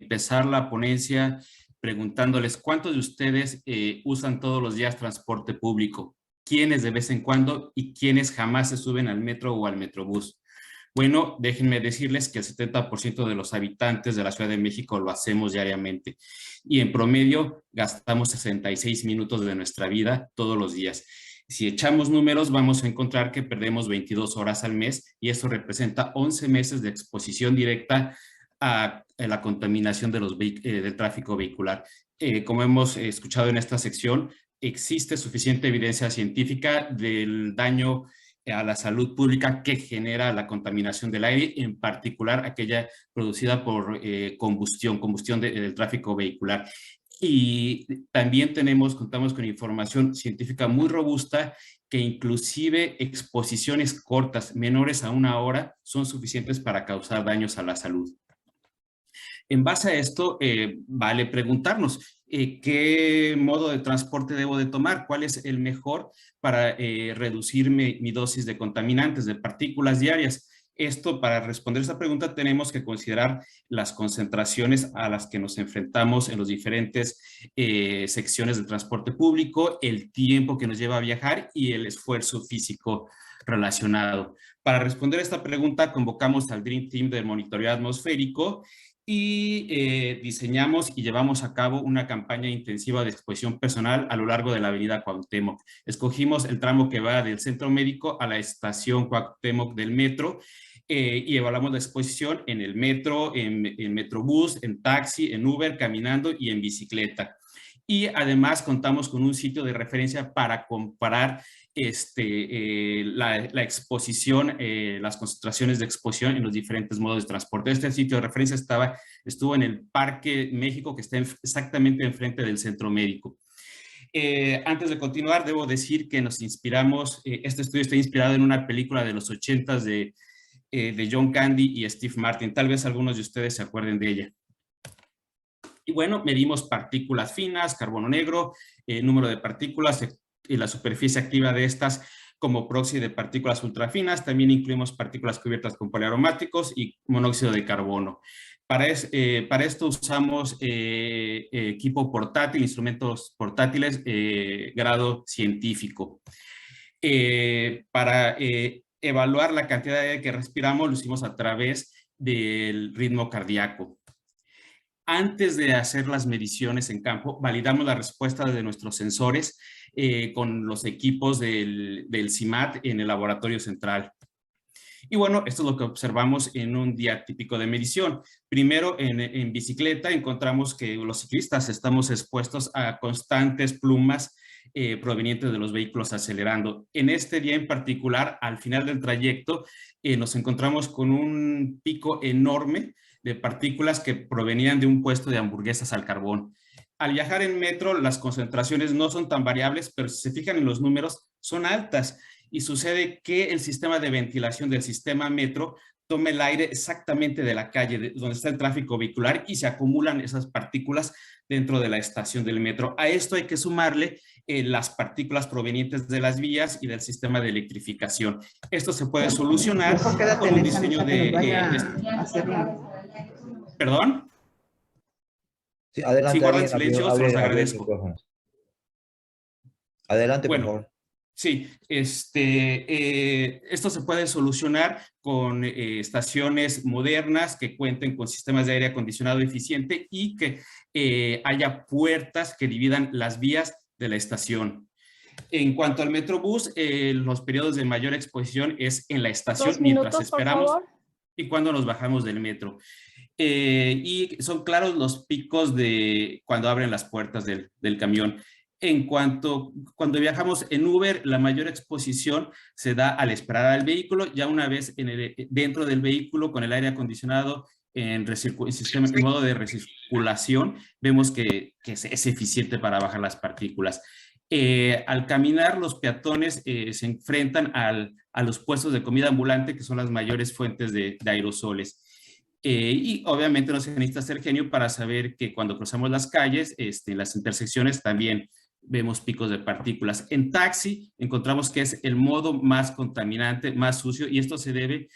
empezar la ponencia preguntándoles cuántos de ustedes usan todos los días transporte público, quiénes de vez en cuando y quiénes jamás se suben al metro o al metrobús. Bueno, déjenme decirles que el 70% de los habitantes de la Ciudad de México lo hacemos diariamente y en promedio gastamos 66 minutos de nuestra vida todos los días. Si echamos números, vamos a encontrar que perdemos 22 horas al mes y eso representa 11 meses de exposición directa a la contaminación de del tráfico vehicular. Como hemos escuchado en esta sección, existe suficiente evidencia científica del daño a la salud pública que genera la contaminación del aire, en particular aquella producida por combustión del tráfico vehicular. Y también contamos con información científica muy robusta que inclusive exposiciones cortas, menores a 1 hora, son suficientes para causar daños a la salud. En base a esto, vale preguntarnos qué modo de transporte debo de tomar, cuál es el mejor para reducir mi dosis de contaminantes, de partículas diarias. Esto, para responder esta pregunta, tenemos que considerar las concentraciones a las que nos enfrentamos en las diferentes secciones del transporte público, el tiempo que nos lleva a viajar y el esfuerzo físico relacionado. Para responder esta pregunta, convocamos al Dream Team del monitoreo atmosférico y diseñamos y llevamos a cabo una campaña intensiva de exposición personal a lo largo de la avenida Cuauhtémoc. Escogimos el tramo que va del Centro Médico a la estación Cuauhtémoc del metro y evaluamos la exposición en el metro, en Metrobús, en taxi, en Uber, caminando y en bicicleta. Y además contamos con un sitio de referencia para comparar la exposición, las concentraciones de exposición en los diferentes modos de transporte. Este sitio de referencia estuvo en el Parque México, que está exactamente enfrente del Centro Médico. Antes de continuar, debo decir que nos inspiramos, este estudio está inspirado en una película de los 80s de John Candy y Steve Martin. Tal vez algunos de ustedes se acuerden de ella. Y bueno, medimos partículas finas, carbono negro, número de partículas y la superficie activa de estas como proxy de partículas ultrafinas. También incluimos partículas cubiertas con poliaromáticos y monóxido de carbono. Para esto usamos equipo portátil, instrumentos portátiles, grado científico. Para evaluar la cantidad de aire que respiramos, lo hicimos a través del ritmo cardíaco. Antes de hacer las mediciones en campo, validamos la respuesta de nuestros sensores con los equipos del CIMAT en el laboratorio central. Y bueno, esto es lo que observamos en un día típico de medición. Primero, en bicicleta encontramos que los ciclistas estamos expuestos a constantes plumas provenientes de los vehículos acelerando. En este día en particular, al final del trayecto, nos encontramos con un pico enorme de partículas que provenían de un puesto de hamburguesas al carbón. Al viajar en metro, las concentraciones no son tan variables, pero si se fijan en los números, son altas. Y sucede que el sistema de ventilación del sistema metro toma el aire exactamente de la calle, donde está el tráfico vehicular, y se acumulan esas partículas dentro de la estación del metro. A esto hay que sumarle las partículas provenientes de las vías y del sistema de electrificación. Esto se puede solucionar con un diseño de... ¿Perdón? Sí, adelante. Si guardan silencio, se los agradezco. Adelante, bueno, por favor. Sí, esto se puede solucionar con estaciones modernas que cuenten con sistemas de aire acondicionado eficiente y que haya puertas que dividan las vías de la estación. En cuanto al Metrobús, los periodos de mayor exposición es en la estación mientras esperamos y cuando nos bajamos del metro. Y son claros los picos de cuando abren las puertas del camión. Cuando viajamos en Uber, la mayor exposición se da al esperar al vehículo, ya una vez dentro del vehículo con el aire acondicionado en modo de recirculación, vemos que es eficiente para bajar las partículas. Al caminar, los peatones se enfrentan a los puestos de comida ambulante, que son las mayores fuentes de aerosoles. Y obviamente no se necesita ser genio para saber que cuando cruzamos las calles, en las intersecciones también vemos picos de partículas. En taxi encontramos que es el modo más contaminante, más sucio, y esto se debe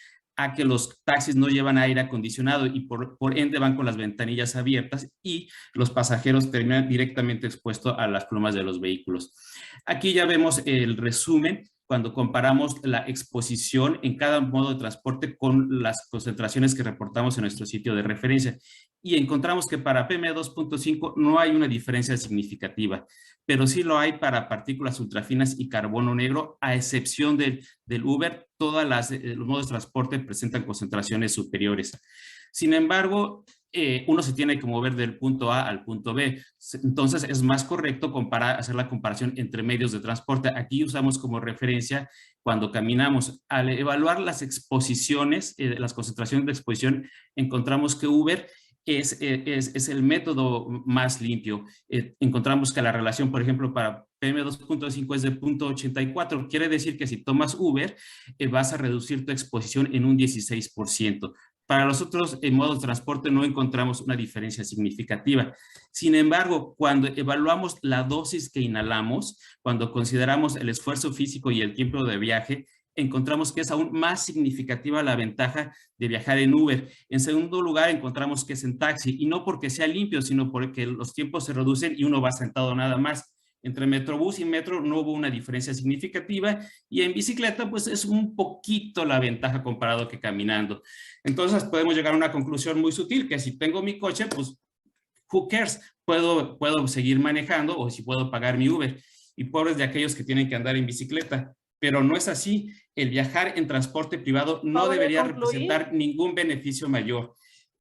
a que los taxis no llevan aire acondicionado y por ende van con las ventanillas abiertas y los pasajeros terminan directamente expuestos a las plumas de los vehículos. Aquí ya vemos el resumen cuando comparamos la exposición en cada modo de transporte con las concentraciones que reportamos en nuestro sitio de referencia. Y encontramos que para PM2.5 no hay una diferencia significativa, pero sí lo hay para partículas ultrafinas y carbono negro, a excepción del Uber. Todos los modos de transporte presentan concentraciones superiores. Sin embargo, uno se tiene que mover del punto A al punto B. Entonces, es más correcto hacer la comparación entre medios de transporte. Aquí usamos como referencia cuando caminamos. Al evaluar las exposiciones, las concentraciones de exposición, encontramos que Uber es el método más limpio. Encontramos que la relación, por ejemplo, para PM2.5 es de 0.84. Quiere decir que si tomas Uber, vas a reducir tu exposición en un 16%. Para los otros modos de transporte no encontramos una diferencia significativa. Sin embargo, cuando evaluamos la dosis que inhalamos, cuando consideramos el esfuerzo físico y el tiempo de viaje, encontramos que es aún más significativa la ventaja de viajar en Uber. En segundo lugar, encontramos que es en taxi, y no porque sea limpio, sino porque los tiempos se reducen y uno va sentado nada más. Entre Metrobús y Metro no hubo una diferencia significativa, y en bicicleta pues es un poquito la ventaja comparado que caminando. Entonces podemos llegar a una conclusión muy sutil, que si tengo mi coche, pues who cares, puedo seguir manejando, o si puedo pagar mi Uber. Y pobres de aquellos que tienen que andar en bicicleta. Pero no es así. El viajar en transporte privado no debería representar ningún beneficio mayor.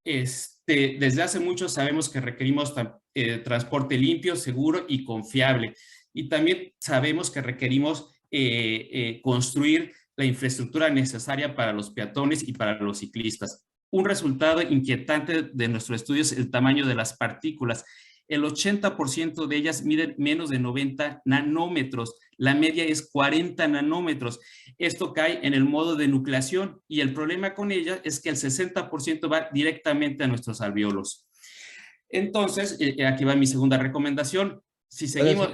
Desde hace mucho sabemos que requerimos transporte limpio, seguro y confiable. Y también sabemos que requerimos construir la infraestructura necesaria para los peatones y para los ciclistas. Un resultado inquietante de nuestro estudio es el tamaño de las partículas. El 80% de ellas miden menos de 90 nanómetros. La media es 40 nanómetros. Esto cae en el modo de nucleación, y el problema con ella es que el 60% va directamente a nuestros alvéolos. Entonces, aquí va mi segunda recomendación. Si seguimos,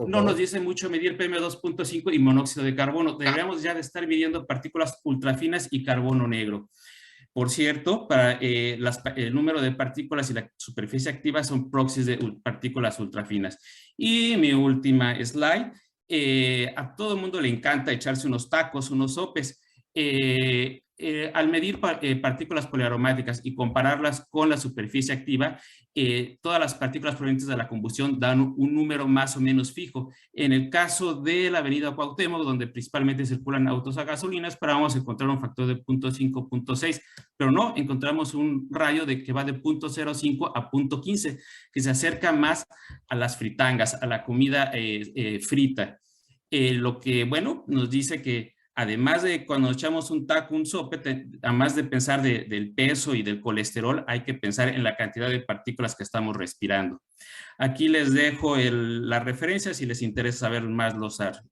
no nos dice mucho medir PM2.5 y monóxido de carbono. Deberíamos ya de estar midiendo partículas ultrafinas y carbono negro. Por cierto, para el número de partículas y la superficie activa son proxies de partículas ultrafinas. Y mi última slide, a todo el mundo le encanta echarse unos tacos, unos sopes. Al medir partículas poliaromáticas y compararlas con la superficie activa, todas las partículas provenientes de la combustión dan un número más o menos fijo. En el caso de la avenida Cuauhtémoc, donde principalmente circulan autos a gasolina, esperábamos encontrar un factor de 0.5, 0.6, pero no, encontramos un rayo que va de 0.05 a 0.15, que se acerca más a las fritangas, a la comida frita. Lo que, bueno, nos dice que además de cuando echamos un taco, un sope, además de pensar del peso y del colesterol, hay que pensar en la cantidad de partículas que estamos respirando. Aquí les dejo la referencia si les interesa saber más